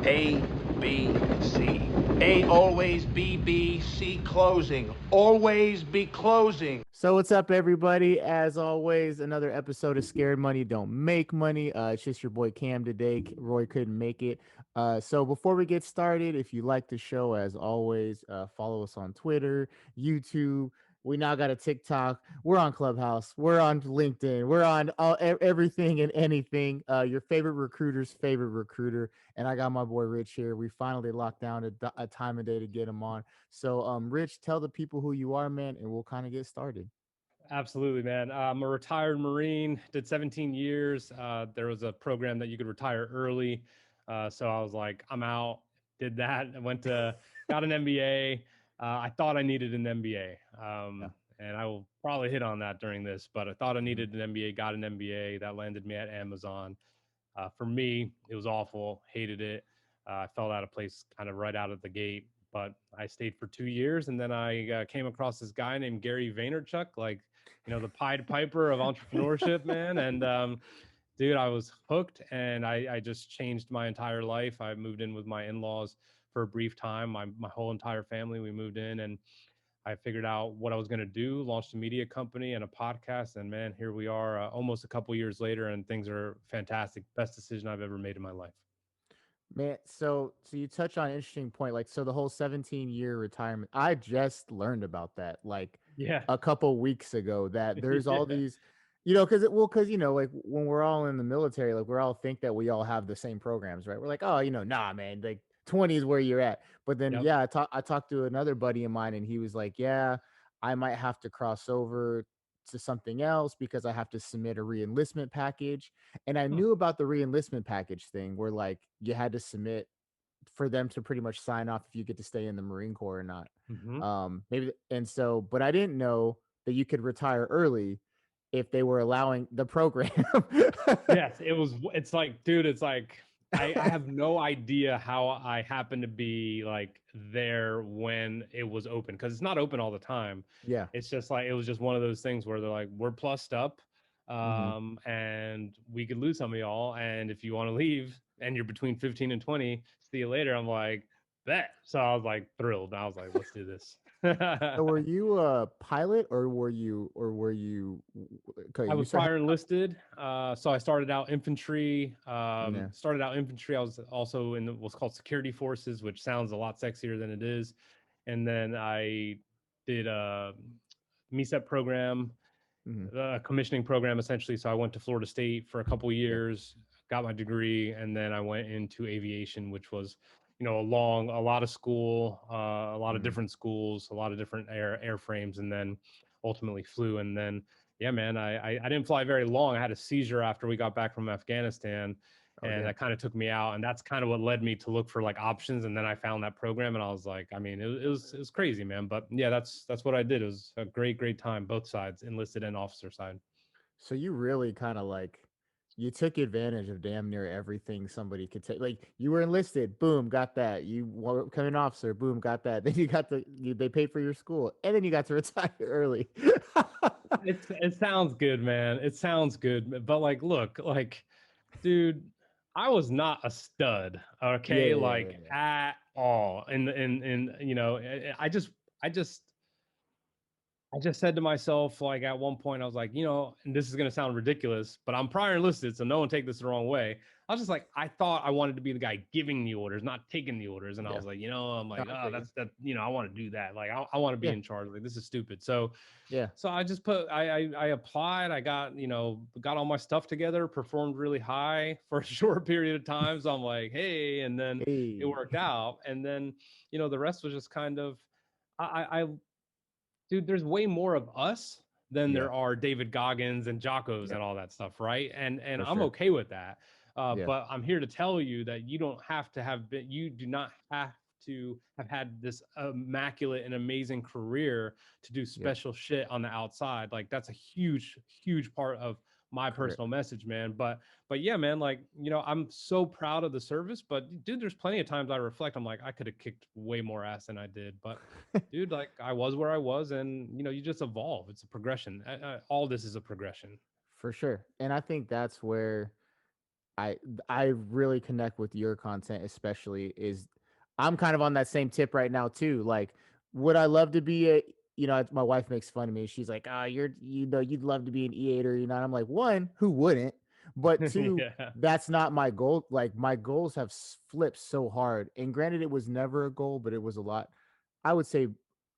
A, B, C. A always be B, C closing. Always be closing. So what's up, everybody? As always, another episode of Scared Money Don't Make Money. It's just your boy Cam today. Roy couldn't make it. So before we get started, if you like the show, as always, follow us on Twitter, YouTube. We now got a TikTok. We're on Clubhouse. We're on LinkedIn. We're on everything and anything. Your favorite recruiter's favorite recruiter. And I got my boy Rich here. We finally locked down a time and day to get him on. So, Rich, tell the people who you are, man, and we'll kind of get started. Absolutely, man. I'm a retired Marine, did 17 years. There was a program that you could retire early. So I was like, I'm out, did that. I got an MBA. I thought I needed an MBA. Yeah. And I will probably hit on that during this, but I thought I Mhm. needed an MBA, got an MBA. That landed me at Amazon. For me, it was awful, hated it. I fell out of place kind of right out of the gate, but I stayed for 2 years, and then I came across this guy named Gary Vaynerchuk, like, the Pied Piper of entrepreneurship, man. And dude, I was hooked, and I just changed my entire life. I moved in with my in-laws for a brief time. My whole entire family, we moved in, and I figured out what I was going to do, launched a media company and a podcast, and man, here we are, almost a couple years later, and things are fantastic. Best decision I've ever made in my life. Man, so you touch on an interesting point. Like, so the whole 17-year retirement, I just learned about that like Yeah. a couple weeks ago that there's all Yeah. these, because like when we're all in the military, like we're all think that we all have the same programs, right? We're like, oh, nah, man, like 20 is where you're at. But then Yep. yeah, I talked to another buddy of mine and he was like, yeah, I might have to cross over to something else because I have to submit a re-enlistment package. And I Hmm. knew about the re-enlistment package thing where like you had to submit for them to pretty much sign off if you get to stay in the Marine Corps or not. Hmm. Maybe and so, but I didn't know that you could retire early if they were allowing the program. Yes, it's like, dude, it's like I have no idea how I happened to be like there when it was open, because it's not open all the time. Yeah. It's just like it was just one of those things where they're like, we're plussed up, Hmm. and we could lose some of y'all. And if you want to leave and you're between 15 and 20, see you later. I'm like, bet. So I was like thrilled. I was like, let's do this. So were you a pilot or were you okay, I you was start prior enlisted, so I started out infantry. yeah. I was also in what's called security forces, which sounds a lot sexier than it is. And then I did a MECEP program, Hmm. a commissioning program, essentially. So I went to Florida State for a couple Yeah. years, got my degree, and then I went into aviation, which was, a lot of school, a lot of Hmm. different schools, a lot of different airframes, and then ultimately flew. And then, yeah, man, I didn't fly very long. I had a seizure after we got back from Afghanistan, Oh, and damn. that kind of took me out. And that's kind of what led me to look for like options. And then I found that program, and I was like, I mean, it was crazy, man. But yeah, that's what I did. It was a great time, both sides, enlisted and officer side. So you really kind of like you took advantage of damn near everything somebody could take. Like you were enlisted, boom, got that. You were becoming an officer, boom, got that. Then you got they paid for your school, and then you got to retire early. It sounds good, man. It sounds good, but like, look, like, dude, I was not a stud, Yeah, okay, yeah, yeah, like yeah. at all. And I just said to myself, like at one point, I was like, and this is gonna sound ridiculous, but I'm prior enlisted, so no one take this the wrong way. I was just like, I thought I wanted to be the guy giving the orders, not taking the orders. And I Yeah. was like, I'm No, like, I oh, feel you. that's that, I want to do that. Like, I want to be Yeah, in charge. Like, this is stupid. So yeah. I just put I applied. I got all my stuff together, performed really high for a short period of time. So I'm like, hey, and then it Hey. worked out. And then, the rest was just kind of I dude, there's way more of us than Yeah, there are David Goggins and Jockos yeah, and all that stuff, right? And for I'm sure. okay with that. Yeah, But I'm here to tell you that you do not have to have had this immaculate and amazing career to do yeah, special shit on the outside. Like that's a huge part of my correct. personal message, man. But yeah, man, like, I'm so proud of the service, but dude, there's plenty of times I reflect, I'm like, I could have kicked way more ass than I did. But dude, like I was where I was, and you just evolve. It's a progression. All this is a progression. For sure. And I think that's where I I really connect with your content, especially is I'm kind of on that same tip right now too. Like, would I love to be a, my wife makes fun of me. She's like, ah, you'd love to be an E8 or, I'm like, one, who wouldn't? But two, Yeah. that's not my goal. Like, my goals have flipped so hard. And granted, it was never a goal, but it was a lot. I would say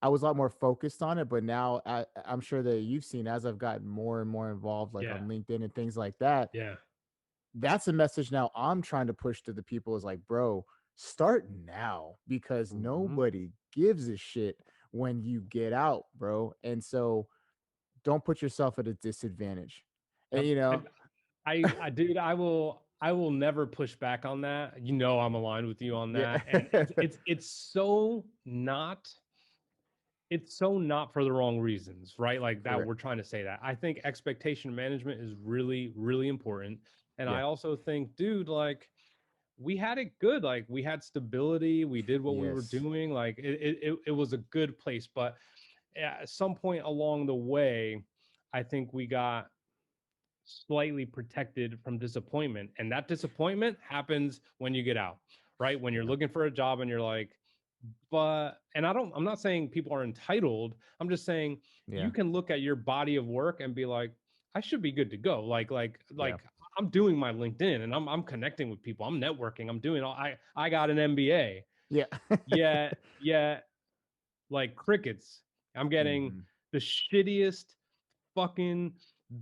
I was a lot more focused on it, but now I'm sure that you've seen as I've gotten more and more involved, like Yeah. on LinkedIn and things like that, Yeah. that's a message now I'm trying to push to the people is like, bro, start now because Hmm. nobody gives a shit when you get out, bro. And so don't put yourself at a disadvantage. And Yep. Dude, I will never push back on that. You know, I'm aligned with you on yeah. that. And it's so not for the wrong reasons, right? Like that Correct. we're trying to say that. I think expectation management is really, really important. And Yeah. I also think, dude, like we had it good. Like we had stability. We did what we were Yes. doing. Like it was a good place. But at some point along the way, I think we got slightly protected from disappointment. And that disappointment happens when you get out, right? When you're Yeah. looking for a job and you're like, and I'm not saying people are entitled. I'm just saying Yeah. you can look at your body of work and be like, I should be good to go. Yeah. I'm doing my LinkedIn and I'm connecting with people. I'm networking. I'm doing all I got an MBA. Yeah. Yeah, like crickets. I'm getting Hmm. the shittiest fucking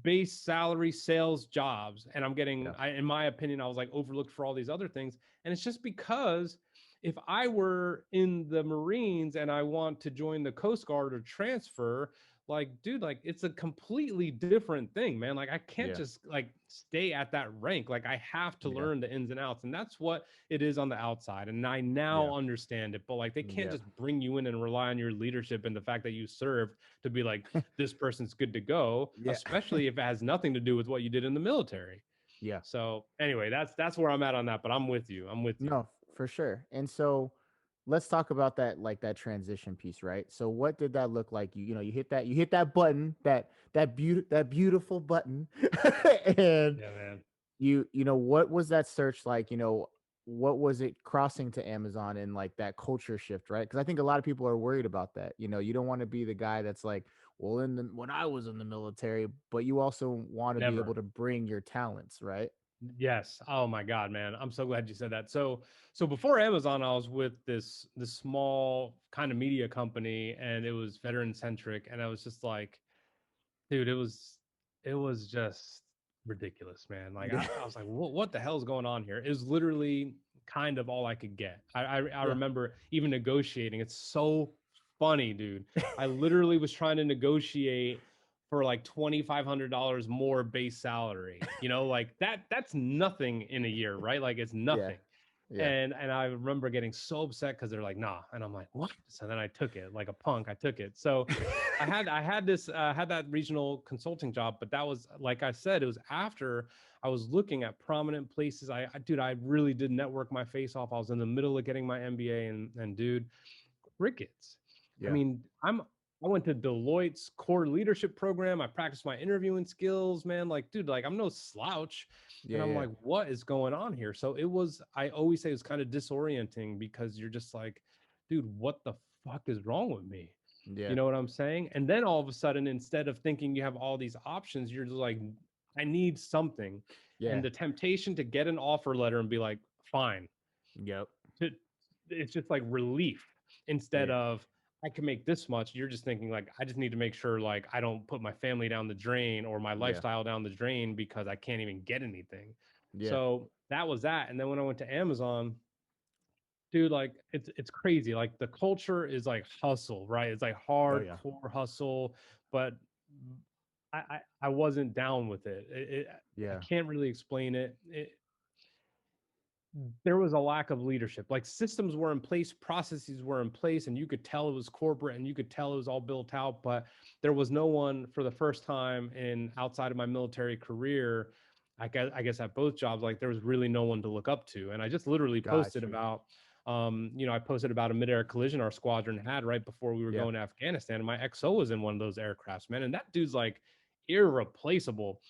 base salary sales jobs, and I'm getting Yeah. in my opinion I was like overlooked for all these other things. And it's just because if I were in the Marines and I want to join the Coast Guard or transfer, like dude, like it's a completely different thing, man. Like I can't Yeah. just like stay at that rank. Like I have to Yeah. learn the ins and outs, and that's what it is on the outside. And I Yeah. now understand it, but like they can't Yeah. just bring you in and rely on your leadership and the fact that you served to be like, this person's good to go, Yeah. especially if it has nothing to do with what you did in the military. Yeah. So anyway, that's where I'm at on that. But I'm with you. I'm with you. No, for sure. And so let's talk about that, like that transition piece, right? So what did that look like? You hit that button, that beautiful button. And Yeah, man. what was that search like? What was it crossing to Amazon and like that culture shift, right? Because I think a lot of people are worried about that. You don't want to be the guy that's like, well, when I was in the military, but you also want to be able Never. to bring your talents, right? Yes. Oh my God, man. I'm so glad you said that. So before Amazon, I was with this small kind of media company, and it was veteran centric, and I was just like, dude, it was just ridiculous, man. Like Yeah. I was like, what the hell is going on here? It was literally kind of all I could get. I Yeah. remember even negotiating. It's so funny, dude. I literally was trying to negotiate for like $2,500 more base salary. Like that's nothing in a year, right? Like it's Yeah. nothing. Yeah. And I remember getting so upset because they're like, nah. And I'm like, what? So then I took it like a punk. I took it. So I had that regional consulting job, but that was, like I said, it was after I was looking at prominent places. Dude, I really did network my face off. I was in the middle of getting my MBA, and dude, crickets. I Yeah. mean, I went to Deloitte's core leadership program. I practiced my interviewing skills, man. Like, dude, like I'm no slouch. Yeah. And I'm Yeah. like, what is going on here? So I always say it was kind of disorienting because you're just like, dude, what the fuck is wrong with me? You Yeah. know what I'm saying? And then all of a sudden, instead of thinking you have all these options, you're just like, I need something. And Yeah. the temptation to get an offer letter and be like, fine, Yep. to, it's just like relief instead Yeah. of I can make this much. You're just thinking like I just need to make sure like I don't put my family down the drain or my Yeah. lifestyle down the drain because I can't even get anything. Yeah. So that was that. And then when I went to Amazon, dude, like it's crazy. Like the culture is like hustle, right? It's like Oh yeah. hardcore hustle, but I wasn't down with it. I Yeah. can't really explain it. There was a lack of leadership. Like systems were in place, processes were in place, and you could tell it was corporate and you could tell it was all built out, but there was no one for the first time in outside of my military career. I guess at both jobs, like there was really no one to look up to. And I just literally Got posted you. about I posted about a mid-air collision our squadron had right before we were Yeah. going to Afghanistan. And my XO was in one of those aircrafts, man. And that dude's like irreplaceable.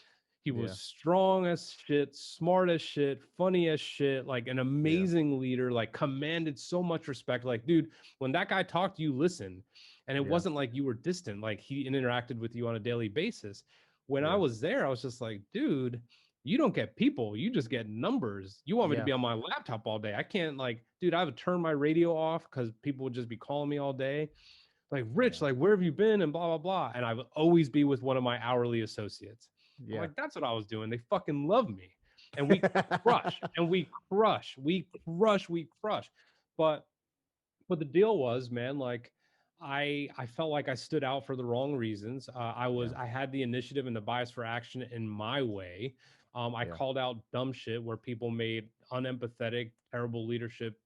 He was Yeah. strong as shit, smart as shit, funny as shit, like an Yeah. amazing leader, like commanded so much respect. Like, dude, when that guy talked, you listened. And it Yeah. wasn't like you were distant, like he interacted with you on a daily basis. When I Yeah. was there, I was just like, dude, you don't get people, you just get numbers. You want me to Yeah. be on my laptop all day? I can't, like, dude, I would turn my radio off because people would just be calling me all day. Like, Rich, Yeah. like, where have you been? And blah, blah, blah. And I would always be with one of my hourly associates. I'm Yeah. like, that's what I was doing. They fucking love me. And we crush and we crush, we crush. But the deal was, man, like I felt like I stood out for the wrong reasons. Yeah. I had the initiative and the bias for action in my way. I Yeah. called out dumb shit where people made unempathetic, terrible leadership,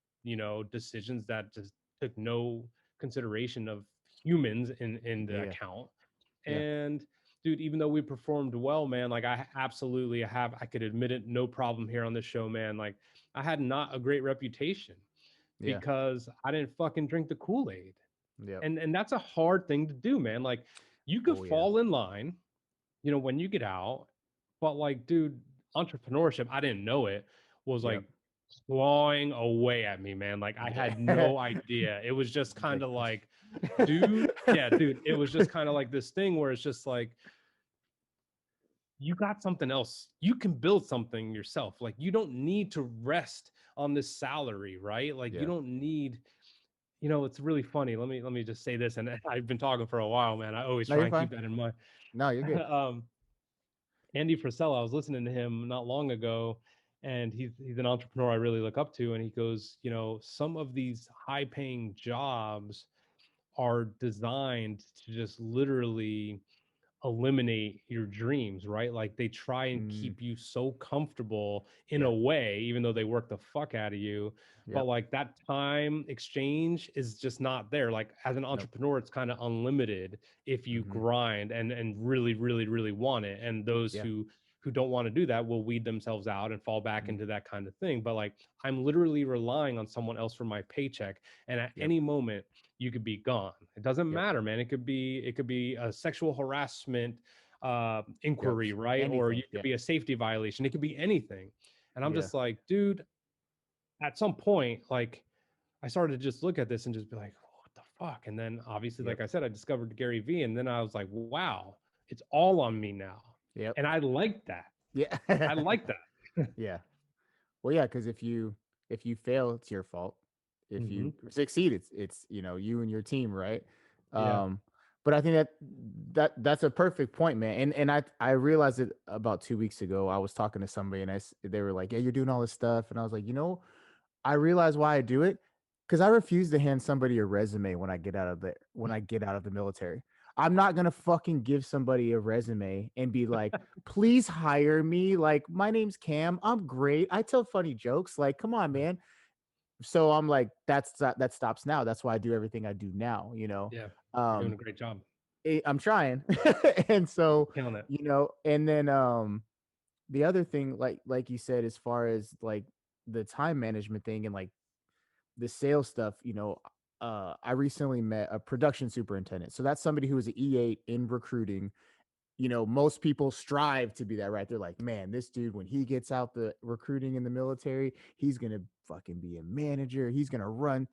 decisions that just took no consideration of humans in the Yeah. account. Yeah. And dude, even though we performed well, man, like I absolutely have, I could admit it, no problem here on this show, man. Like I had not a great reputation Yeah. because I didn't fucking drink the Kool-Aid. Yeah. And that's a hard thing to do, man. Like you could Oh yeah. fall in line, when you get out, but like, dude, entrepreneurship, I didn't know it, was Yep. like clawing away at me, man. Like I had Yeah. no idea. It was just kind of Ridiculous. like, dude, yeah, dude, it was just kind of like this thing where it's just like, you got something else. You can build something yourself. Like you don't need to rest on this salary, right? Like you Yeah. don't need, it's really funny. Let me just say this, and I've been talking for a while, man. I always No, try you're and fine. keep that in mind. No, you're good. Andy Frisella, I was listening to him not long ago, and he's an entrepreneur I really look up to, and he goes, some of these high paying jobs are designed to just literally eliminate your dreams, right? Like they try and Mm, keep you so comfortable in yeah. a way, even though they work the fuck out of you. But Yep. like that time exchange is just not there. Like as an Nope. entrepreneur, it's kind of unlimited if you Mm-hmm. grind and really, really, really want it. And those Yeah. who don't want to do that will weed themselves out and fall back Mm, into that kind of thing. But like I'm literally relying on someone else for my paycheck. And at yep. any moment, you could be gone. It doesn't Yep. matter, man. It could be a sexual harassment Yep. inquiry, right? Or you Anything. could Yeah. be a safety violation. It could be anything. And I'm Yeah. just like, dude, at some point, like I started to just look at this and just be like, what the fuck? And then obviously, Yep. like I said, I discovered Gary Vee, and then I was like, wow, it's all on me now. Yep. And I like that. Yeah. I like that. Yeah. Well, yeah, because if you fail, it's your fault. If Hmm. you succeed, it's you and your team, right? Yeah. Um, but I think that's a perfect point, man. And I realized it about 2 weeks ago. I was talking to somebody, and they were like, "Yeah, you're doing all this stuff," and I was like, I realize why I do it because I refuse to hand somebody a resume when I get out of the military. I'm not gonna fucking give somebody a resume and be like, please hire me. Like, my name's Cam. I'm great. I tell funny jokes. Like, come on, man. So I'm like, that stops now. That's why I do everything I do now, Yeah. You're doing Um, a great job. I'm trying. And so, Killing it. and then the other thing, like you said, as far as like the time management thing and like the sales stuff, I recently met a production superintendent. So that's somebody who is an E8 in recruiting. Most people strive to be that, right? They're like, man, this dude, when he gets out the recruiting in the military, he's going to fucking be a manager. He's going to run.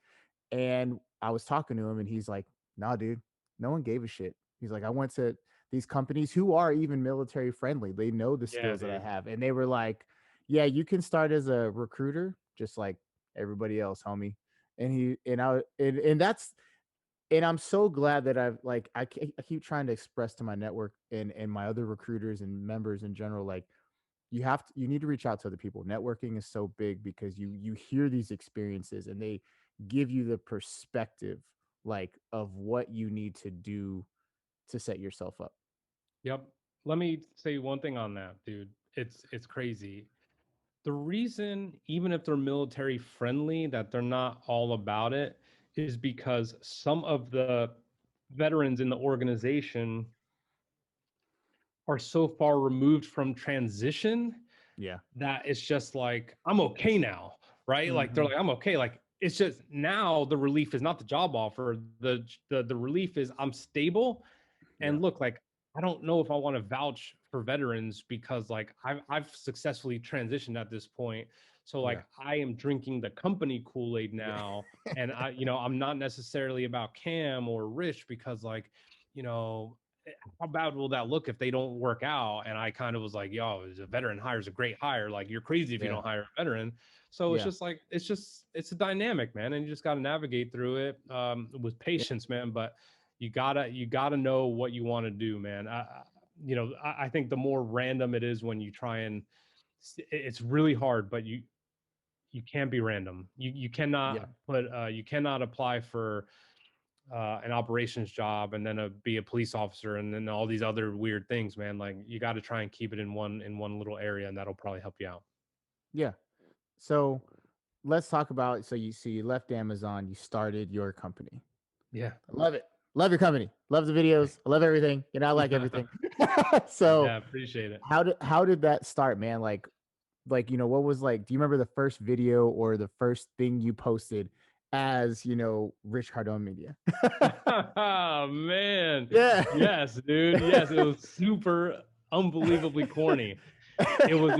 And I was talking to him and he's like, nah, dude, no one gave a shit. He's like, I went to these companies who are even military friendly. They know the Yeah, skills that I dude. have. And they were like, yeah, you can start as a recruiter, just like everybody else, homie. And that's, and I'm so glad that I keep trying to express to my network and my other recruiters and members in general, like, you need to reach out to other people. Networking is so big because you hear these experiences and they give you the perspective, like, of what you need to do to set yourself up. Yep. Let me say one thing on that, dude. It's crazy. The reason, even if they're military friendly, that they're not all about it is because some of the veterans in the organization are so far removed from transition Yeah. that it's just like, I'm okay now, right? Like they're Hmm. like, I'm okay. Like it's just now the relief is not the job offer. The relief is I'm stable. Yeah. And look, like I don't know if I want to vouch for veterans because like I've successfully transitioned at this point. So like I am drinking the company Kool-Aid now. And I'm not necessarily about Cam or Rich because like, how bad will that look if they don't work out? And I kind of was like, yo, a veteran hire is a great hire. Like you're crazy if you don't hire a veteran. So it's just like, it's a dynamic, man. And you just got to navigate through it with patience, man. But you gotta know what you want to do, man. I think the more random it is when you try and it's really hard, but you can't be random. You cannot you cannot apply for an operations job and then be a police officer and then all these other weird things, man. Like you got to try and keep it in one little area, and that'll probably help you out. Yeah. So let's talk about. So you left Amazon. You started your company. Yeah, I love it. Love your company. Love the videos. I love everything. I like everything. So yeah, appreciate it. How did that start, man? Like what was like? Do you remember the first video or the first thing you posted as Rich Cardona Media? Oh man, Yeah. yes, dude, yes, it was super unbelievably corny. It was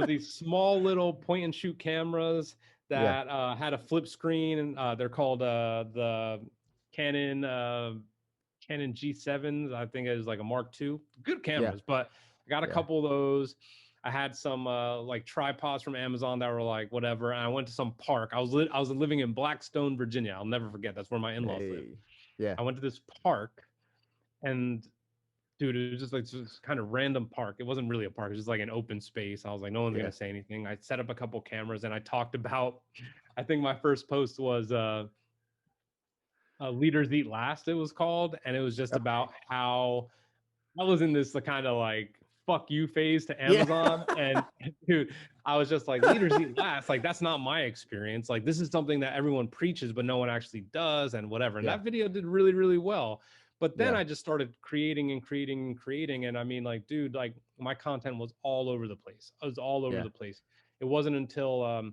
these small little point and shoot cameras that had a flip screen, and they're called the Canon Canon G7s. I think it was like a Mark II. Good cameras, but I got a couple of those. I had some like tripods from Amazon that were like whatever. And I went to some park. I was living in Blackstone, Virginia. I'll never forget. That's where my in-laws live. Yeah. I went to this park, and dude, it was just like this kind of random park. It wasn't really a park. It was just like an open space. I was like, no one's gonna say anything. I set up a couple cameras and I talked about. I think my first post was "Leaders Eat Last." It was called, and it was just about how I was in this kind of like fuck you phase to Amazon. And dude, I was just like, leaders eat last. Like, that's not my experience. Like, this is something that everyone preaches, but no one actually does, and whatever. And that video did really, really well. But then I just started creating and creating and creating. And I mean, like, dude, like my content was all over the place. I was all over the place. It wasn't until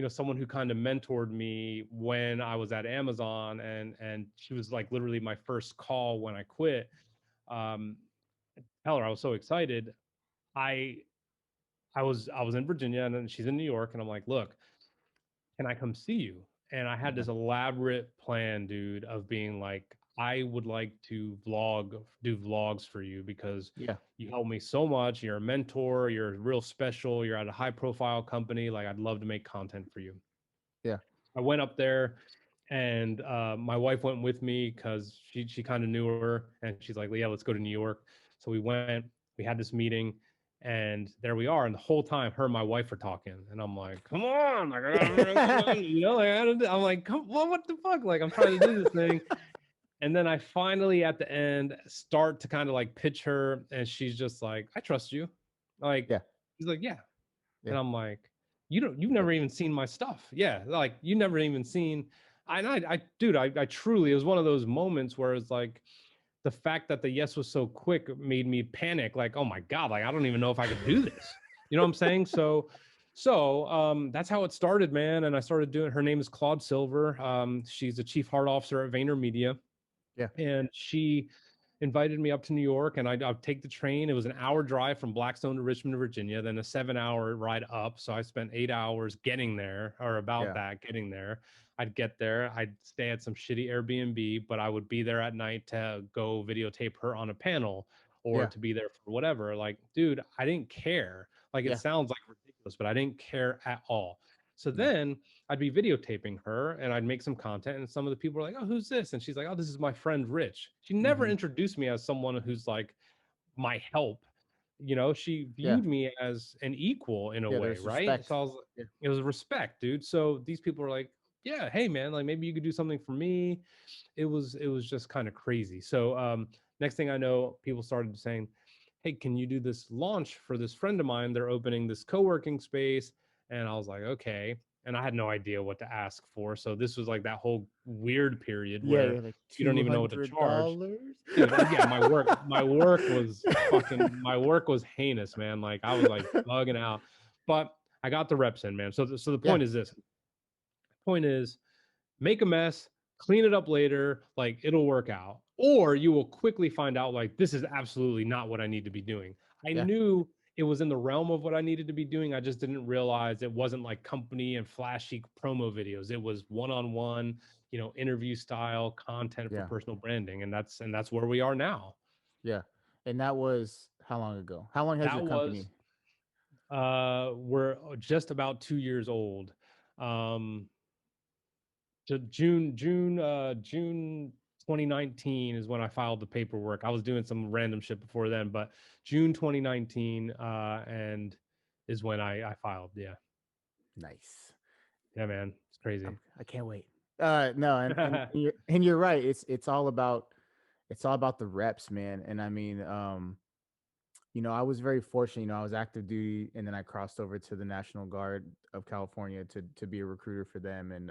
someone who kind of mentored me when I was at Amazon, and she was like literally my first call when I quit. Tell her I was so excited. I I was in Virginia and then she's in New York, and I'm like, look, can I come see you? And I had this elaborate plan, dude, of being like, I would like to do vlogs for you because you helped me so much. You're a mentor. You're real special. You're at a high profile company. Like, I'd love to make content for you. Yeah. I went up there, and my wife went with me because she kind of knew her, and she's like, yeah, let's go to New York. So we went. We had this meeting, and there we are. And the whole time, her and my wife are talking, and I'm like, come on, like, I'm like, come on, what the fuck? Like, I'm trying to do this thing. And then I finally, at the end, start to kind of like pitch her, and she's just like, I trust you. Like, she's like, yeah. And I'm like, you've never even seen my stuff. Yeah. Like, you never even seen, dude, I truly, it was one of those moments where it's like, the fact that the yes was so quick made me panic. Like, oh my God, like, I don't even know if I could do this. You know what I'm saying? So that's how it started, man. And I started doing, her name is Claude Silver. She's the chief heart officer at VaynerMedia. Yeah. And she invited me up to New York, and I'd take the train. It was an hour drive from Blackstone to Richmond, Virginia, then a 7-hour ride up. So I spent 8 hours getting there, or about that, getting there. I'd get there, I'd stay at some shitty Airbnb, but I would be there at night to go videotape her on a panel or to be there for whatever. Like, dude, I didn't care. Like, it sounds like ridiculous, but I didn't care at all. So then I'd be videotaping her, and I'd make some content, and some of the people were like, oh, who's this? And she's like, oh, this is my friend Rich. She never introduced me as someone who's like my help. She viewed me as an equal in a way, right? Respect. So I was like, it was respect, dude. So these people were like, yeah, hey man, like maybe you could do something for me. It was just kind of crazy. So next thing I know, people started saying, hey, can you do this launch for this friend of mine? They're opening this co-working space. And I was like, okay. And I had no idea what to ask for. So this was like that whole weird period where like you don't even know what to charge. Dude, yeah, my work was heinous, man. Like, I was like bugging out. But I got the reps in, man. So the point is this. The point is, make a mess, clean it up later, like it'll work out. Or you will quickly find out like this is absolutely not what I need to be doing. I Yeah. knew it was in the realm of what I needed to be doing. I just didn't realize it wasn't like company and flashy promo videos. It was one-on-one, interview style content for Yeah. personal branding. And that's where we are now. Yeah. And that was how long ago? How long has your That was company? we're just about 2 years old. Um June 2019 is when I filed the paperwork. I was doing some random shit before then, but June 2019 and is when I filed. Yeah. Nice. Yeah, man. It's crazy. I can't wait. No, and you're right. It's all about the reps, man. And I mean, I was very fortunate. I was active duty, and then I crossed over to the National Guard of California to be a recruiter for them. And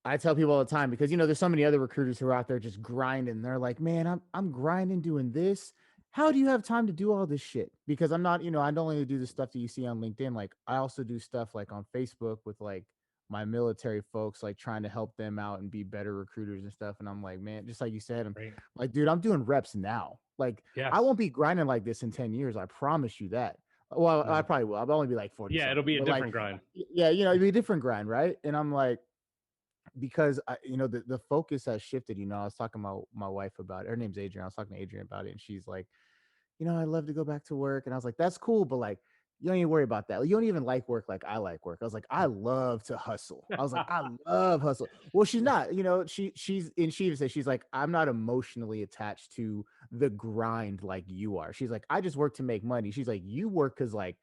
I tell people all the time because there's so many other recruiters who are out there just grinding. They're like, man, I'm grinding doing this. How do you have time to do all this shit? Because I'm not, I don't only do the stuff that you see on LinkedIn. Like I also do stuff like on Facebook with like my military folks, like trying to help them out and be better recruiters and stuff. And I'm like, man, just like you said, I'm Right. like, dude, I'm doing reps now. Like I Yes. won't be grinding like this in 10 years. I promise you that. Well, I No. probably will. I'll only be like 40 Yeah, it'll something, be a but like, different grind. yeah, it'd be a different grind. Right. And I'm like, because the focus has shifted. I was talking to my wife about it. Her name's Adrian. I was talking to Adrian about it, and she's like, I'd love to go back to work. And I was like, that's cool, but like, you don't even worry about that. Like, you don't even like work like I like work. I was like, I love to hustle. I was like, I love hustle. Well, she's not, she even said, she's like, I'm not emotionally attached to the grind like you are. She's like, I just work to make money. She's like, you work because like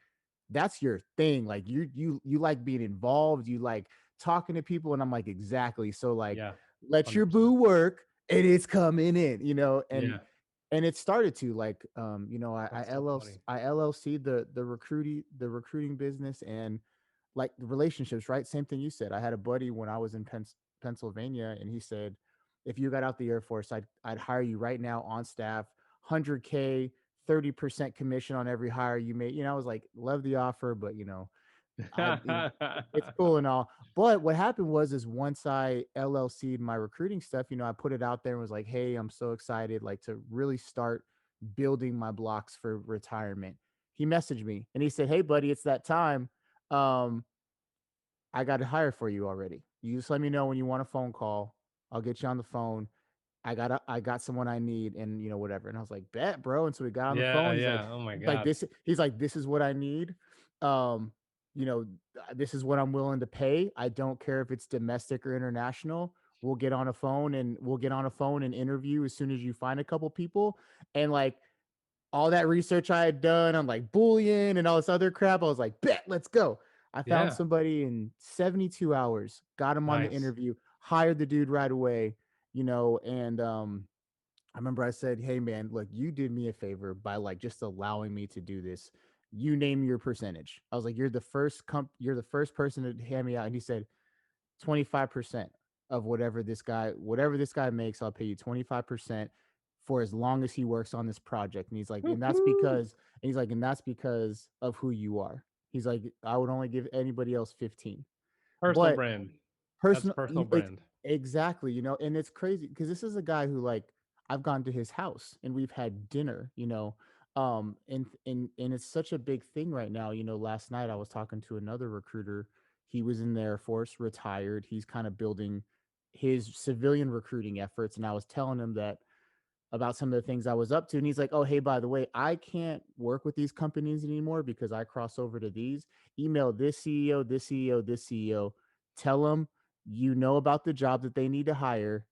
that's your thing. Like you like being involved. You like talking to people. And I'm like, exactly. So like, Yeah. let your 100%. boo work and it's coming in, Yeah. and it started to like That's so funny. I LLC the recruiting business, and like the relationships, right? Same thing you said. I had a buddy when I was in Pennsylvania, and he said, if you got out the Air Force, I'd hire you right now on staff, 100K, 30% commission on every hire you made. I was like, love the offer, but it's cool and all. But what happened is once I LLC'd my recruiting stuff, I put it out there and was like, hey, I'm so excited, like to really start building my blocks for retirement. He messaged me and he said, hey, buddy, it's that time. Um, I got to hire for you already. You just let me know when you want a phone call. I'll get you on the phone. I got someone I need, and whatever. And I was like, bet, bro. And so we got on the Yeah, phone. yeah. Oh my He's like God. this. He's like, this is what I need. Um, you know, this is what I'm willing to pay. I don't care if it's domestic or international. We'll get on a phone and interview as soon as you find a couple people. And like all that research I had done on like Boolean and all this other crap, I was like, bet, let's go. I found Yeah. somebody in 72 hours, got him on the Nice. interview, hired the dude right away, and I remember I said, hey man, look, you did me a favor by like just allowing me to do this. You name your percentage. I was like, you're the first person to hand me out. And he said, 25% of whatever this guy makes, I'll pay you 25% for as long as he works on this project. And he's like, Woo-hoo. and that's because of who you are. He's like, I would only give anybody else 15. Personal But brand. That's personal personal ex- brand. exactly, and it's crazy because this is a guy who like I've gone to his house and we've had dinner, and it's such a big thing right now. Last night I was talking to another recruiter. He was in the Air Force, retired. He's kind of building his civilian recruiting efforts, and I was telling him that about some of the things I was up to. And he's like, oh, hey, by the way, I can't work with these companies anymore because I cross over to these. Email this CEO, this CEO, this CEO. Tell them you know about the job that they need to hire.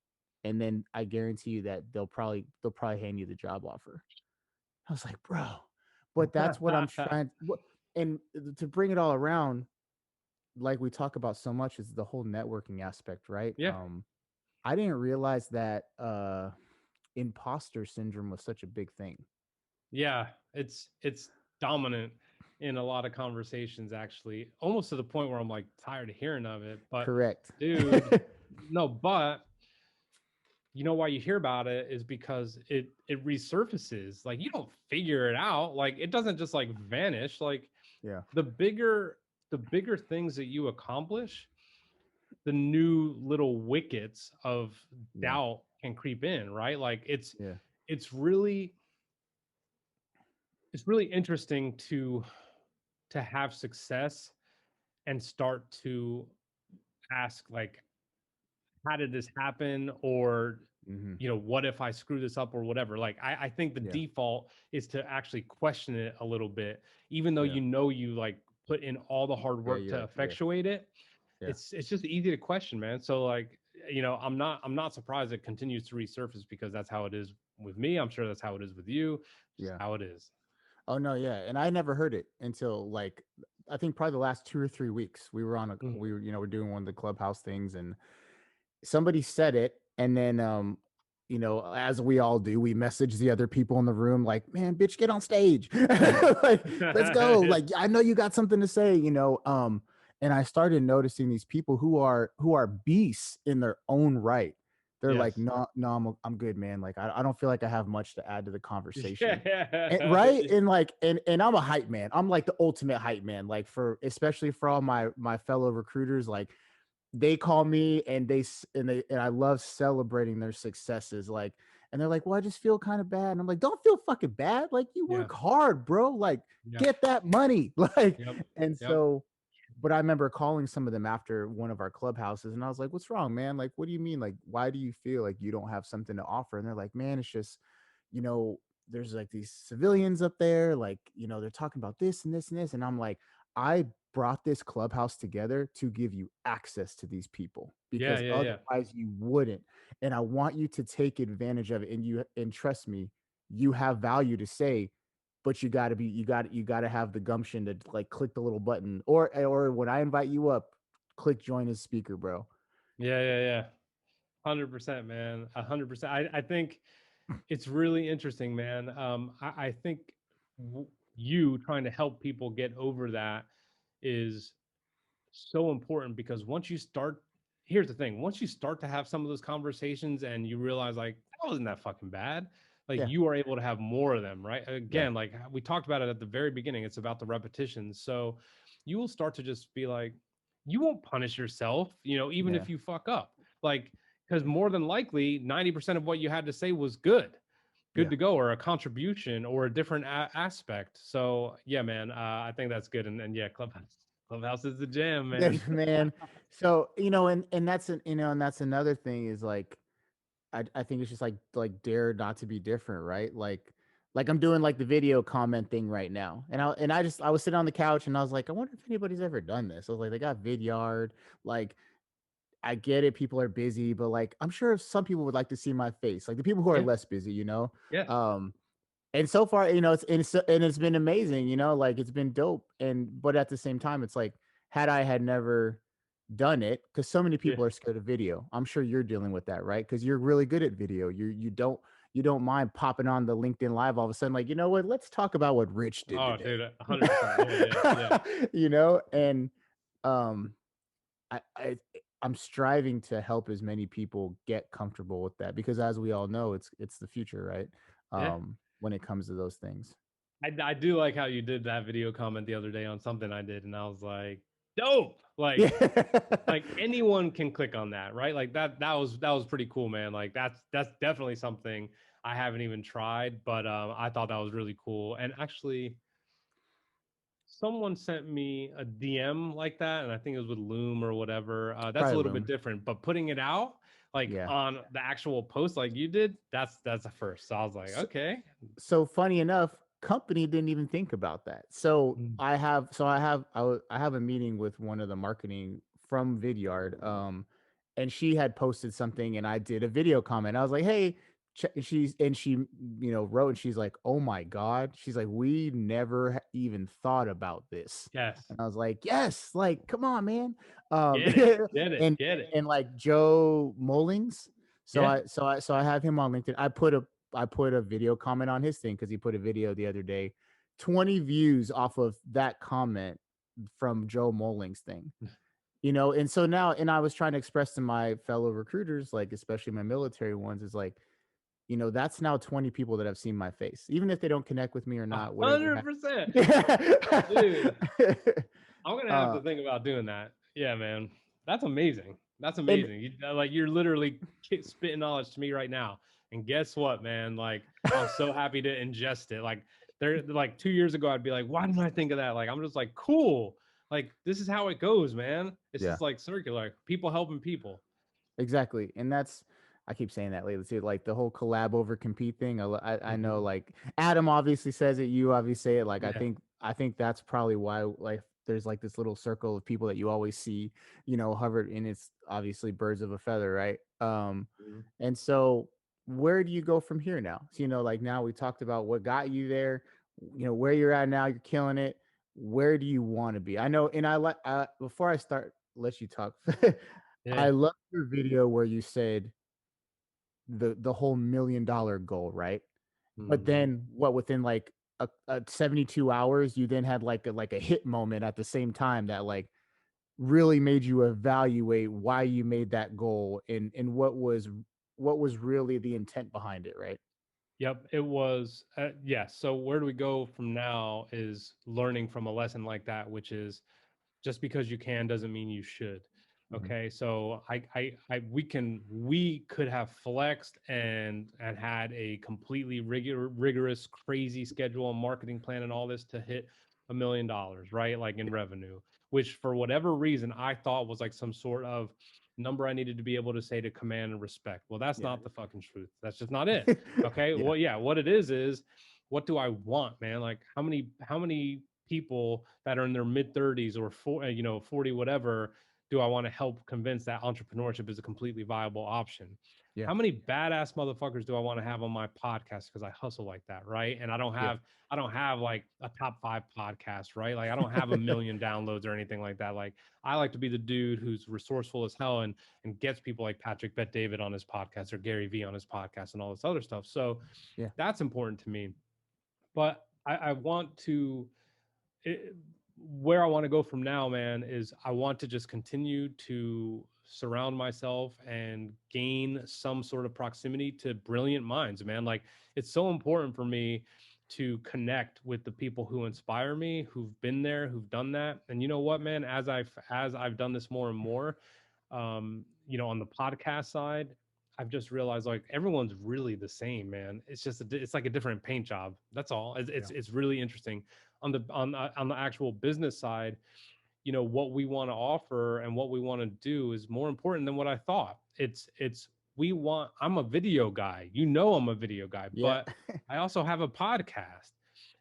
And then I guarantee you that they'll probably hand you the job offer. I was like, bro, but that's what I'm trying. And to bring it all around, like we talk about so much, is the whole networking aspect, right? Yeah. I didn't realize that imposter syndrome was such a big thing. Yeah. It's dominant in a lot of conversations, actually, almost to the point where I'm like tired of hearing of it. But Correct. dude, no, but you know why you hear about it is because it resurfaces. Like you don't figure it out. Like it doesn't just like vanish. Like Yeah. the bigger things that you accomplish, the new little wickets of Yeah. doubt can creep in, right? Like Yeah. it's really interesting to have success and start to ask, like, how did this happen? Or, Hmm. what if I screw this up or whatever? Like, I think the Yeah. default is to actually question it a little bit, even though Yeah. you like put in all the hard Yeah. work to Yeah. Yeah. effectuate it. Yeah. It's just easy to question, man. So like, I'm not surprised it continues to resurface, because that's how it is with me. I'm sure that's how it is with you. Just Yeah. how it is. Oh no, yeah. And I never heard it until like I think probably the last 2 or 3 weeks. We were on a Mm. we were, we're doing one of the clubhouse things and somebody said it, and then as we all do, we message the other people in the room like, man, bitch, get on stage. Like, let's go. Like, I know you got something to say, and I started noticing these people who are beasts in their own right. They're like, Yes. no, no, I'm good, man. Like, I don't feel like I have much to add to the conversation. And, Yeah. right. And like, and I'm a hype man. I'm like the ultimate hype man, like especially for all my fellow recruiters. Like, they call me and and I love celebrating their successes. Like, and they're like, well, I just feel kind of bad. And I'm like, don't feel fucking bad. Like, you Yeah. work hard, bro. Like, Yeah. get that money. Like, Yep. and Yep. so, but I remember calling some of them after one of our clubhouses and I was like, what's wrong, man? Like, what do you mean? Like, why do you feel like you don't have something to offer? And they're like, man, it's just, you know, there's like these civilians up there, like, they're talking about this and this and this. And I'm like, I brought this clubhouse together to give you access to these people Yeah. because Yeah. Yeah. otherwise you wouldn't. And I want you to take advantage of it. And trust me, you have value to say, but you got to have the gumption to like click the little button or when I invite you up, click join as speaker, bro. Yeah. Yeah. Yeah. 100%, man. 100%. I think it's really interesting, man. I think you trying to help people get over that is so important, because here's the thing, once you start to have some of those conversations and you realize, like, that wasn't that fucking bad, like, Yeah. you are able to have more of them, right? Yeah. Again, like we talked about it at the very beginning, it's about the repetitions. So you will start to just be like, you won't punish yourself, even Yeah. if you fuck up, like, because more than likely 90% of what you had to say was good Yeah. to go, or a contribution, or a different aspect. So yeah, man, I think that's good. And yeah, Clubhouse is the jam, Yeah, man. man. So, and that's and that's another thing is like I think it's just like dare not to be different, right? Like I'm doing like the video comment thing right now. And I was sitting on the couch and I was like, I wonder if anybody's ever done this. I was like, they got Vidyard, like I get it, people are busy, but like I'm sure some people would like to see my face. Like the people who are Yeah, less busy, yeah, Um and so far, it's been amazing, like it's been dope. But at the same time, it's like had I had never done it, because so many yeah. people are scared of video. I'm sure you're dealing with that, right? Because you're really good at video. You don't mind popping on the LinkedIn live all of a sudden, like, you know what? Let's talk about what Rich did Oh, today. dude, 100%. Yeah, yeah, yeah, And um I'm striving to help as many people get comfortable with that because as we all know, it's the future, right? yeah. When it comes to those things. I do like how you did that video comment the other day on something I did, and I was like, dope. Yeah. Like anyone can click on that, right? Like that was pretty cool, man. Like that's definitely something I haven't even tried, but I thought that was really cool. And actually, someone sent me a DM like that, and I think it was with Loom or whatever. That's a Probably little bit Loom. different, but putting it out like Yeah. on the actual post like you did, that's a first. So I was like, So, okay. so funny enough, company didn't even think about that. So Mm. I have a meeting with one of the marketing from Vidyard, and she had posted something, and I did a video comment. I was like, "Hey," she wrote, and she's like, "Oh my god," she's like, "We never even thought about this," Yes. and I was like, "Yes, like come on, man," um, Get it. Get it. and Get it. and like Joe Mullings. So Yeah. I have him on LinkedIn. I put a video comment on his thing because he put a video the other day, 20 views off of that comment from Joe Molling's thing. And so now, and I was trying to express to my fellow recruiters, like especially my military ones, is like, that's now 20 people that have seen my face, even if they don't connect with me or A not, whatever. 100%. Yeah. Dude, I'm gonna have to uh, think about doing that. Yeah, man. That's amazing. That's And amazing. Like you're literally spitting knowledge to me right now. And guess what, man? Like I'm so happy to ingest it. Like there, like 2 years ago, I'd be like, why didn't I think of that? Like I'm just like, cool. Like this is how it goes, man. It's yeah, just like circular. People helping people. exactly. And that's, I keep saying that lately too, like the whole collab over compete thing. I know, Hmm. like Adam obviously says it, you obviously say it. Like Yeah. I think that's probably why, like, there's like this little circle of people that you always see, hovered, and it's obviously birds of a feather, right? Mhm. And so where do you go from here now? So, like now we talked about what got you there, where you're at now, you're killing it. Where do you want to be? I know, and I like, before I start, let you talk. Yeah. I love your video where you said the whole $1 million goal, right? But Hmm. then what, within like a 72 hours, you then had like a hit moment at the same time that like really made you evaluate why you made that goal, and what was really the intent behind it, right? Yep, it was. Yeah. So where do we go from now is learning from a lesson like that, which is just because you can doesn't mean you should. Mhm. Okay, so we could have flexed and had a completely rigorous, crazy schedule and marketing plan and all this to hit $1 million, right? Like in revenue, which for whatever reason I thought was like some sort of number I needed to be able to say to command and respect. Well, that's Yeah. not the fucking truth. That's just not it. Okay. Yeah. Well, yeah, what it is what do I want, man? Like how many people that are in their mid 30s or 40 whatever do I want to help convince that entrepreneurship is a completely viable option? Yeah. How many badass motherfuckers do I want to have on my podcast because I hustle like that, right? And Yeah. I don't have like a top 5 podcast, right? Like I don't have a million downloads or anything like that. Like I like to be the dude who's resourceful as hell and gets people like Patrick Bet David on his podcast or Gary Vee on his podcast and all this other stuff. So Yeah. that's important to me. But I want to it, where I want to go from now, man, is I want to just continue to surround myself and gain some sort of proximity to brilliant minds, man. Like it's so important for me to connect with the people who inspire me, who've been there, who've done that. And you know what, man, as I've done this more and more, on the podcast side, I've just realized like everyone's really the same, man. It's just it's like a different paint job. That's all. Yeah. It's really interesting on the actual business side. What we want to offer and what we want to do is more important than what I thought. It's we want. I'm a video guy. I'm a video guy, Yeah. but I also have a podcast.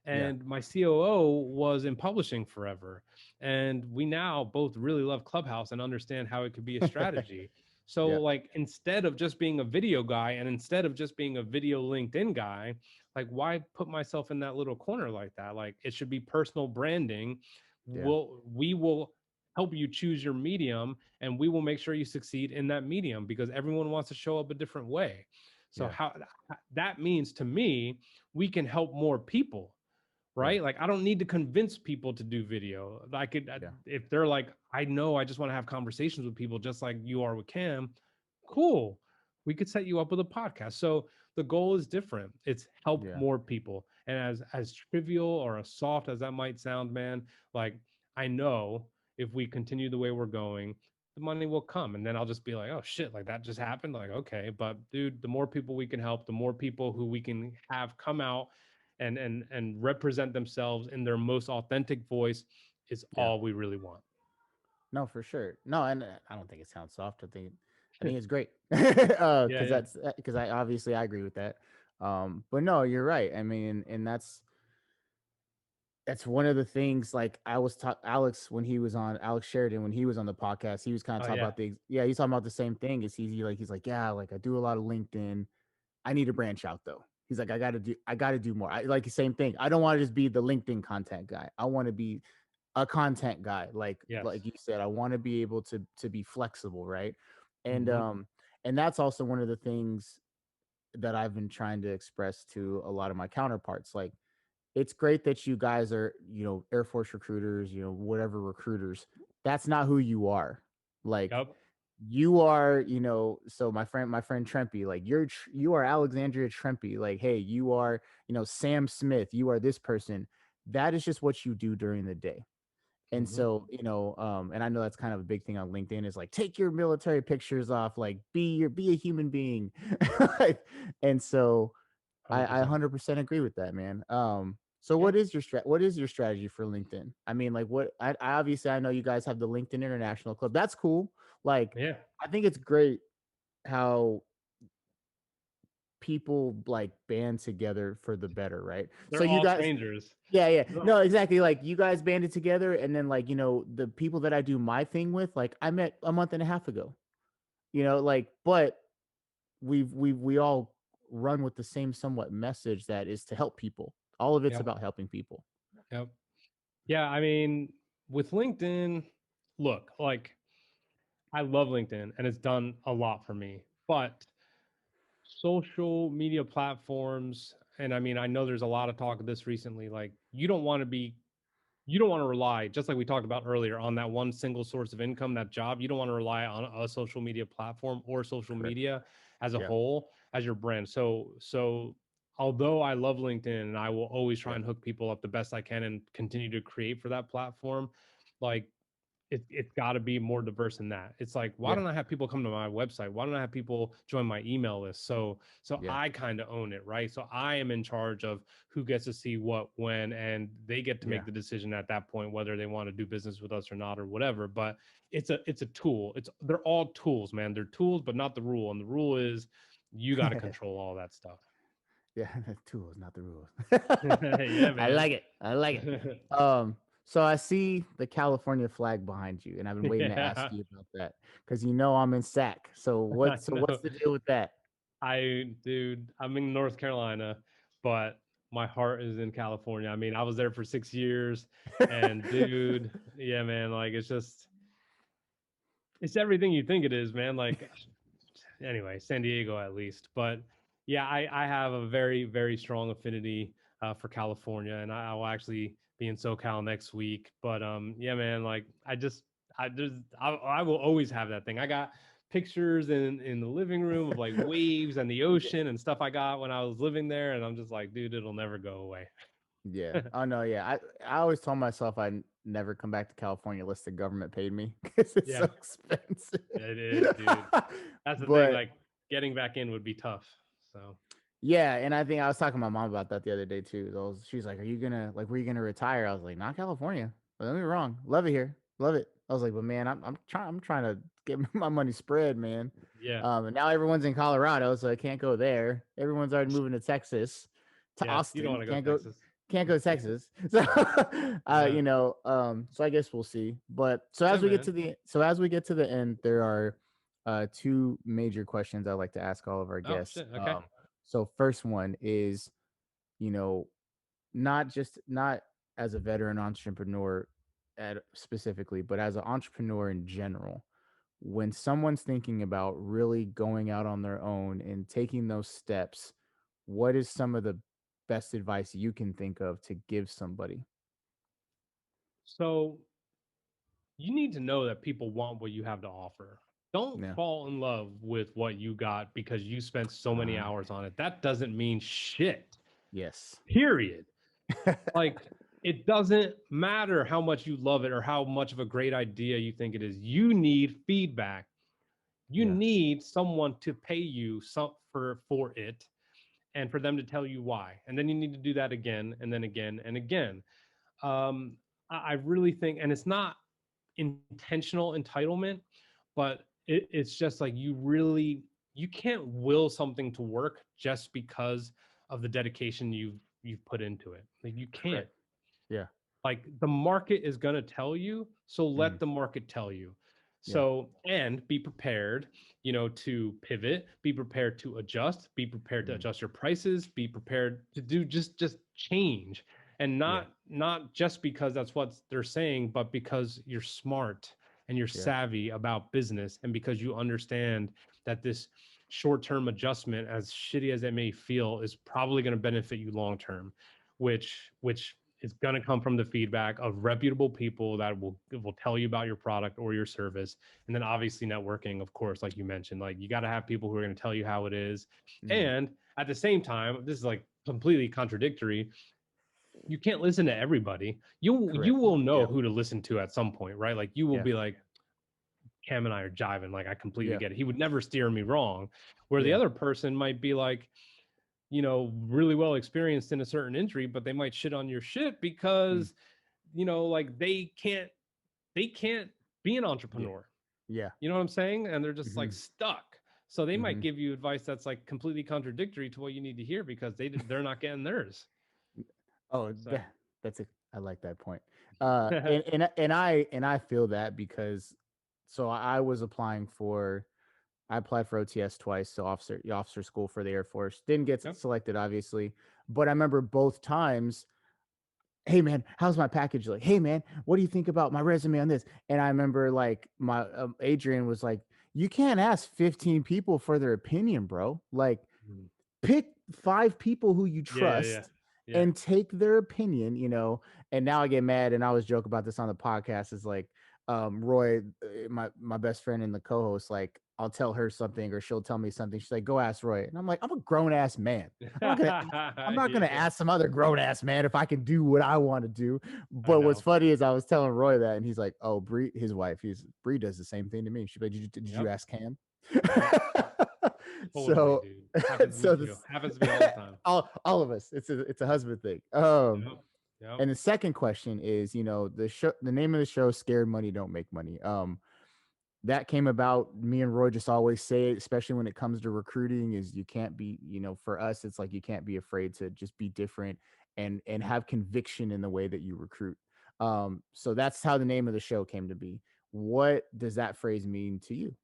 Yeah. And my COO was in publishing forever. And we now both really love Clubhouse and understand how it could be a strategy. So, Yeah. like, instead of just being a video guy and instead of just being a video LinkedIn guy, like, why put myself in that little corner like that? Like, it should be personal branding. Yeah. We will help you choose your medium and we will make sure you succeed in that medium because everyone wants to show up a different way. So, Yeah. how that means to me, we can help more people, Yeah. right? Like I don't need to convince people to do video. I could Yeah. if they're like, I know I just want to have conversations with people just like you are with Cam. Cool. We could set you up with a podcast. So the goal is different. It's help Yeah. more people. And as trivial or as soft as that might sound, man, like I know if we continue the way we're going, the money will come. And then I'll just be like, oh shit, like that just happened. Like, okay. But dude, the more people we can help, the more people who we can have come out and represent themselves in their most authentic voice is Yeah. all we really want. No, for sure. No, and I don't think it sounds soft. I think it's great. Yeah, Because yeah. because I agree with that. But no, you're right. I mean, and that's one of the things. Like I was Alex, when he was on, Alex Sheridan, when he was on the podcast, he was kind of Oh talking yeah. about he's talking about the same thing. Is he's like, yeah, like I do a lot of LinkedIn. I need to branch out though. He's like, I gotta do more. I like the same thing. I don't want to just be the LinkedIn content guy. I want to be a content guy. Yes. Like you said, I want to be able to be flexible, right? And Hmm. um and that's also one of the things that I've been trying to express to a lot of my counterparts. Like it's great that you guys are, Air Force recruiters, whatever recruiters. That's not who you are. Like Yep. you are, so my friend Trempy, like you are Alexandria Trempy. Like, hey, you are, Sam Smith, you are this person. That is just what you do during the day. And Hmm. so, and I know that's kind of a big thing on LinkedIn is like take your military pictures off, like be a human being. And so I 100%. 100% agree with that, man. So Yeah. what is your strategy for LinkedIn? I mean, like I obviously I know you guys have the LinkedIn International Club. That's cool. Like Yeah. I think it's great how people like band together for the better, right? So They're you all guys, strangers. yeah, yeah, No. no, exactly. Like you guys banded together, and then like the people that I do my thing with, like I met a month and a half ago. Like, but we all run with the same somewhat message that is to help people. All of it's Yep. about helping people. Yep. Yeah. I mean, with LinkedIn, look, like I love LinkedIn and it's done a lot for me, but social media platforms, and I mean, I know there's a lot of talk of this recently, like you don't want to rely, just like we talked about earlier, on that one single source of income, that job. You don't want to rely on a social media platform or social Correct. media as a Yeah. whole as your brand. So although I love LinkedIn and I will always try Yeah. and hook people up the best I can and continue to create for that platform, like it's got to be more diverse than that. It's like, why Yeah. don't I have people come to my website? Why don't I have people join my email list? So Yeah. I kind of own it, right? So I am in charge of who gets to see what, when, and they get to Yeah. make the decision at that point whether they want to do business with us or not or whatever. But it's a tool. They're all tools, man. They're tools, but not the rule. And the rule is you got to control all that stuff. Yeah, the tools, not the rules. Yeah, I man. like it. I like it. So I see the California flag behind you, and I've been waiting to ask Yeah, you about that because I'm in SAC. So I what's know. the deal with that? Dude, I'm in North Carolina, but my heart is in California. I mean, I was there for 6 years, and dude, yeah, man, like it's everything you think it is, man. Like, anyway, San Diego at least, but yeah, I have a very, very strong affinity for California, and I will actually be in SoCal next week. But yeah, man, like I will always have that thing. I got pictures in the living room of like waves and the Yeah. ocean and stuff I got when I was living there, and I'm just like, dude, it'll never go away. Yeah. Oh no, yeah. I always told myself I'd never come back to California unless the government paid me because it's so Yeah, expensive. it is, dude. That's the thing. But Like getting back in would be tough. So yeah, and I think I was talking to my mom about that the other day too. She's like, "Are you gonna were you gonna retire?" I was like, "Not California." But don't get me wrong, love it here, love it. I was like, "But man, I'm trying to get my money spread, man." yeah, And now everyone's in Colorado, so I can't go there. Everyone's already moving to Texas, to yeah. You don't Austin. want to go to Texas. Can't go to Texas. So, Yeah, so I guess we'll see. But so yeah, as we get man. to the end, there are two major questions I'd like to ask all of our Oh guests. shit. Okay. So first one is, you know, not as a veteran entrepreneur specifically, but as an entrepreneur in general, when someone's thinking about really going out on their own and taking those steps, what is some of the best advice you can think of to give somebody? So you need to know that people want what you have to offer. Don't Yeah. fall in love with what you got because you spent so many Uh, hours on it. That doesn't mean shit. yes. Period. Like it doesn't matter how much you love it or how much of a great idea you think it is. You need feedback. You Yeah. need someone to pay you for it and for them to tell you why. And then you need to do that again and then again and again. Um, I really think, and it's not intentional entitlement, but it's just like you can't will something to work just because of the dedication you've put into it. Like you can't. Correct. Yeah. Like the market is going to tell you, so let Mhm. the market tell you. Yeah. So and be prepared, to pivot, be prepared to adjust, be prepared to Mhm. adjust your prices, be prepared to do just change, and Yeah. not just because that's what they're saying, but because you're smart and you're Yeah. savvy about business, and because you understand that this short-term adjustment, as shitty as it may feel, is probably going to benefit you long term, which is going to come from the feedback of reputable people that will tell you about your product or your service. And then obviously networking, of course, like you mentioned, like you got to have people who are going to tell you how it is. Mhm. And at the same time, this is like completely contradictory, you can't listen to everybody. You Correct. will know Yeah. who to listen to at some point, right? Like you will Yeah. be like, Cam and I are jiving. Like I completely Yeah. get it. He would never steer me wrong. Where the Yeah. other person might be like, really well experienced in a certain injury, but they might shit on your shit because, like they can't be an Yeah. entrepreneur. Yeah. You know what I'm saying? And they're just like Mm-hmm. stuck. So they might Mm-hmm. give you advice that's like completely contradictory to what you need to hear because they're not getting theirs. Oh, So I like that point. And I feel that because so I applied for OTS twice, so officer school for the Air Force. Didn't get yep. selected, obviously, but I remember both times. Hey man, how's my package like? Hey man, what do you think about my resume on this? And I remember like my Adrian was like, you can't ask 15 people for their opinion, bro. Like Mhm. pick 5 people who you Yeah. trust Yeah. and take their opinion, and now I get mad, and I always joke about this on the podcast, is like Roy, my best friend and the co-host, like I'll tell her something or she'll tell me something, she's like, go ask Roy, and I'm like, I'm a grown-ass man. I'm not gonna Yeah. ask some other grown-ass man if I can do what I want to do. I But what's know. funny is I was telling Roy that, and he's like, oh, Bree, his wife, Bree does the same thing to me. She's like, did you Yep. ask Cam? Yep. Totally, So dude. Happens to me so too. this Happens to me all the time. all of us, it's a husband thing. Yep. Yep. And the second question is, the name of the show, Scared Money Don't Make Money. That came about, me and Roy just always say it, especially when it comes to recruiting, is you can't be, for us, it's like you can't be afraid to just be different and have conviction in the way that you recruit. So that's how the name of the show came to be. What does that phrase mean to you?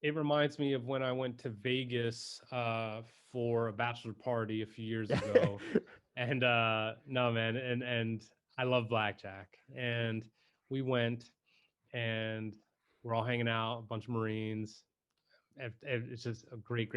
It reminds me of when I went to Vegas for a bachelor party a few years ago. And no man, and I love blackjack. And we went and we're all hanging out, a bunch of Marines. It's just a great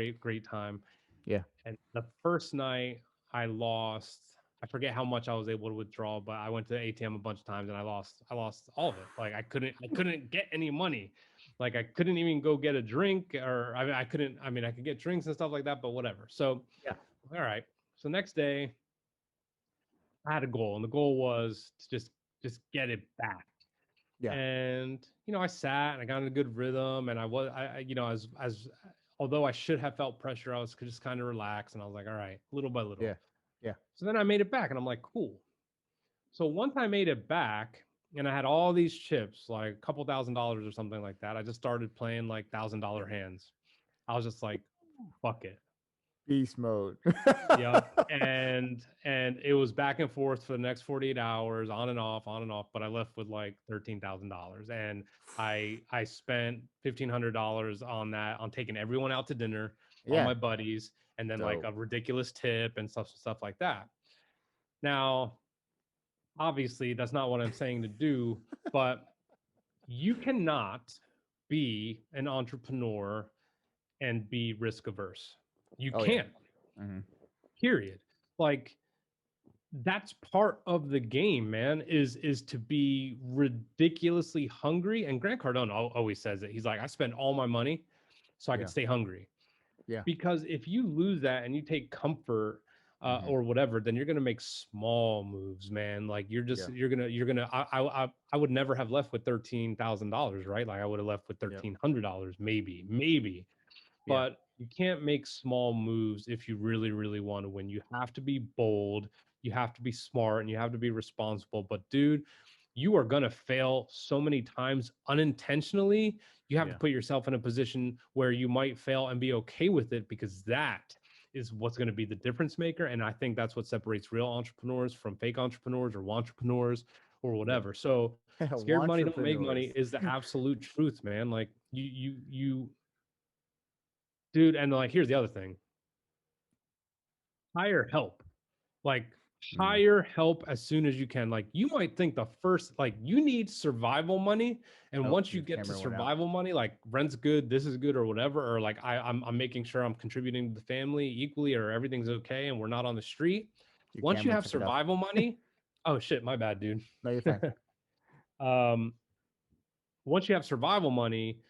time. Yeah. And the first night I lost, I forget how much I was able to withdraw, but I went to the ATM a bunch of times and I lost all of it. Like I couldn't get any money. Like I couldn't even go get a drink, or I couldn't, I could get drinks and stuff like that, but whatever. So, Yeah. all right. So next day I had a goal, and the goal was to just get it back. Yeah. And I sat and I got in a good rhythm, and as although I should have felt pressure, I was just kind of relaxed, and I was like, all right, little by little. Yeah. Yeah. So then I made it back, and I'm like, cool. So once I made it back, and I had all these chips, like a couple $1,000 or something like that, I just started playing like $1,000 hands. I was just like, fuck it. Beast mode. Yep. And it was back and forth for the next 48 hours, on and off, but I left with like $13,000. And I spent $1,500 on that, on taking everyone out to dinner, all Yeah. my buddies, and then like Dope. a ridiculous tip and stuff like that. Now, obviously, that's not what I'm saying to do, but you cannot be an entrepreneur and be risk averse. You Oh yeah. can't, Mm-hmm. period. Like, that's part of the game, man, is to be ridiculously hungry. And Grant Cardona always says it. He's like, I spend all my money so I Yeah. can stay hungry. Yeah. Because if you lose that and you take comfort Mm-hmm. or whatever, then you're gonna make small moves, man. Like Yeah. you're gonna. I would never have left with $13,000, right? Like I would have left with Yep. $1,300, maybe. Yeah. But you can't make small moves if you really, really want to win. You have to be bold, you have to be smart, and you have to be responsible. But dude, you are going to fail so many times unintentionally. You have to Yeah. put yourself in a position where you might fail and be okay with it, because that is what's going to be the difference maker. And I think that's what separates real entrepreneurs from fake entrepreneurs or entrepreneurs or Yeah. whatever. So scared money don't make money Entrepreneurs. is the absolute truth, man. Like you dude. And like, here's the other thing: hire help. Like, Mm. hire help as soon as you can. Like, you might think the first, like, you need survival money, and Oh, once you your get to camera went out. survival money, like rent's good, this is good, or whatever, or like I'm making sure I'm contributing to the family equally, or everything's okay, and we're not on the street. Your Once you camera have turned off. survival money, oh shit, my bad, dude. No, you're fine. um, once you have survival money,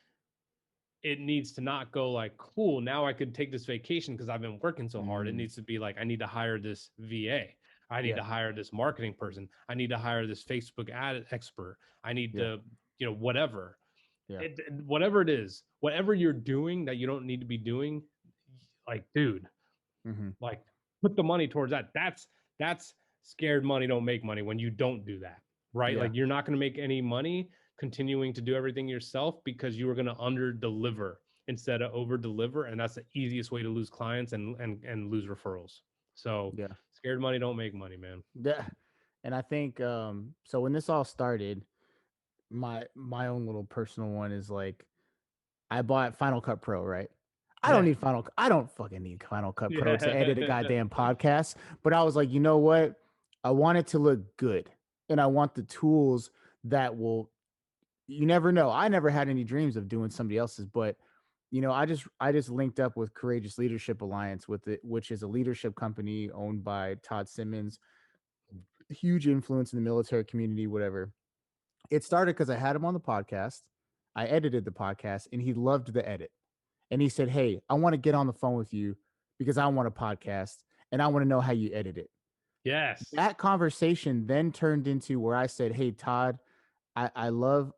it needs to not go like, cool, now I could take this vacation because I've been working so hard. It Mm. needs to be like, I need to hire this VA. I need Yeah. to hire this marketing person. I need to hire this Facebook ad expert. I need Yeah. to, whatever. Yeah. Whatever it is, whatever you're doing that you don't need to be doing, like, dude, Mm-hmm. like, put the money towards that. That's scared money don't make money when you don't do that, right? Yeah. Like, you're not going to make any money continuing to do everything yourself because you are going to under deliver instead of over deliver, and that's the easiest way to lose clients and lose referrals. So Yeah. scared money don't make money, man. Yeah. And I think so when this all started, my own little personal one is like I bought Final Cut Pro, right? Yeah. I don't fucking need Final Cut Pro to edit a Yeah. goddamn podcast, but I was like, you know what? I want it to look good and I want the tools that will you never know. I never had any dreams of doing somebody else's, but I just linked up with Courageous Leadership Alliance with it, which is a leadership company owned by Todd Simmons, huge influence in the military community, whatever. It started because I had him on the podcast. I edited the podcast and he loved the edit. And he said, "Hey, I want to get on the phone with you because I want a podcast and I want to know how you edit it." Yes. That conversation then turned into where I said, "Hey, Todd, I love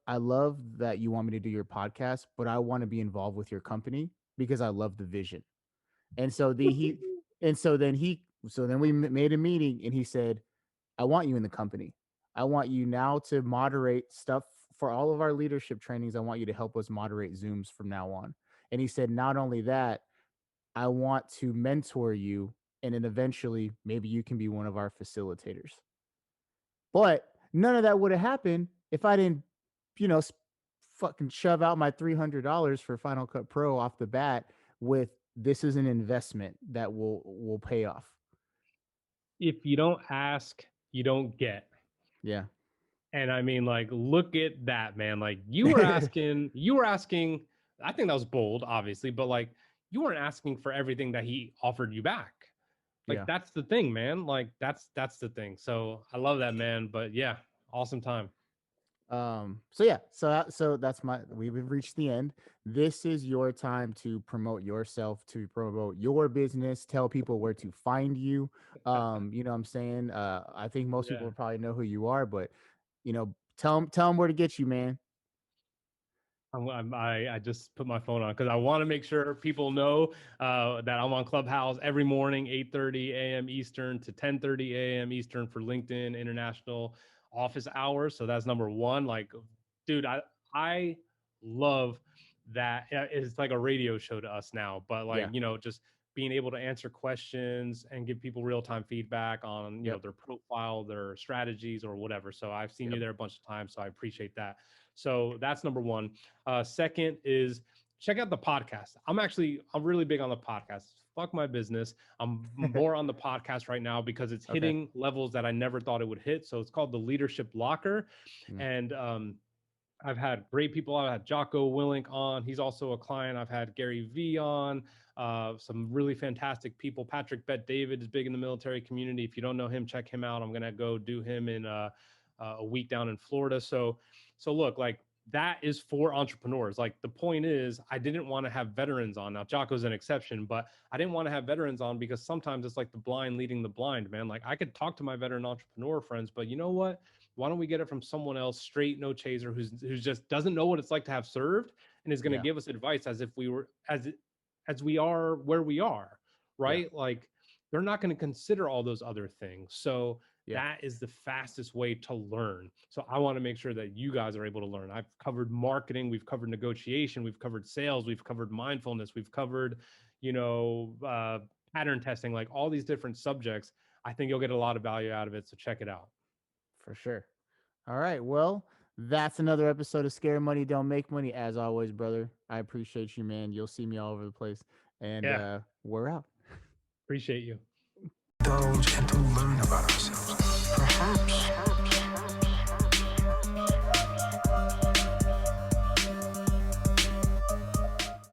that you want me to do your podcast, but I want to be involved with your company because I love the vision." And so the he and so then we made a meeting and he said, "I want you in the company. I want you now to moderate stuff for all of our leadership trainings. I want you to help us moderate Zooms from now on." And he said, "Not only that, I want to mentor you and then eventually maybe you can be one of our facilitators." But none of that would have happened if I didn't, you know, fucking shove out my $300 for Final Cut Pro off the bat with this is an investment that will pay off. If you don't ask, you don't get. Yeah. And I mean, like, look at that, man. Like, you were asking, I think that was bold, obviously, but like, you weren't asking for everything that he offered you back. Like, Yeah. that's the thing, man. Like, that's the thing. So I love that, man. But yeah, awesome time. So yeah, so that's we've reached the end. This is your time to promote yourself, to promote your business, tell people where to find you. You know what I'm saying? I think most people Yeah. probably know who you are, but tell them where to get you, man. I just put my phone on because I want to make sure people know that I'm on Clubhouse every morning, 8:30 a.m. Eastern to 10:30 a.m. Eastern for LinkedIn International office hours. So that's number one. Like, dude, I love that. It's like a radio show to us now, but like, Yeah. just being able to answer questions and give people real-time feedback on, Yep. their profile, their strategies or whatever. So I've seen Yep. you there a bunch of times. So I appreciate that. So that's number one. Second is check out the podcast. I'm really big on the podcast. Fuck my business. I'm more on the podcast right now because it's Okay. hitting levels that I never thought it would hit. So it's called the Leadership Locker. Mm. And I've had great people. I've had Jocko Willink on. He's also a client. I've had Gary V on. Some really fantastic people. Patrick Bet David is big in the military community. If you don't know him, check him out. I'm gonna go do him in a week down in Florida. So look, like, that is for entrepreneurs. Like, the point is, I didn't want to have veterans on. Now, Jocko's an exception, but I didn't want to have veterans on because sometimes it's like the blind leading the blind, man. Like, I could talk to my veteran entrepreneur friends, but you know what? Why don't we get it from someone else, straight, no chaser, who's just doesn't know what it's like to have served and is going to Yeah. give us advice as if we were as we are where we are, right? Like, they're not going to consider all those other things. So Yeah. that is the fastest way to learn. So I want to make sure that you guys are able to learn. I've covered marketing, we've covered negotiation, we've covered sales, we've covered mindfulness, we've covered, pattern testing, like all these different subjects. I think you'll get a lot of value out of it. So check it out. For sure. All right. Well, that's another episode of Scare Money Don't Make Money. As always, brother, I appreciate you, man. You'll see me all over the place. And Yeah. we're out. Appreciate you. Indulge and to learn about ourselves.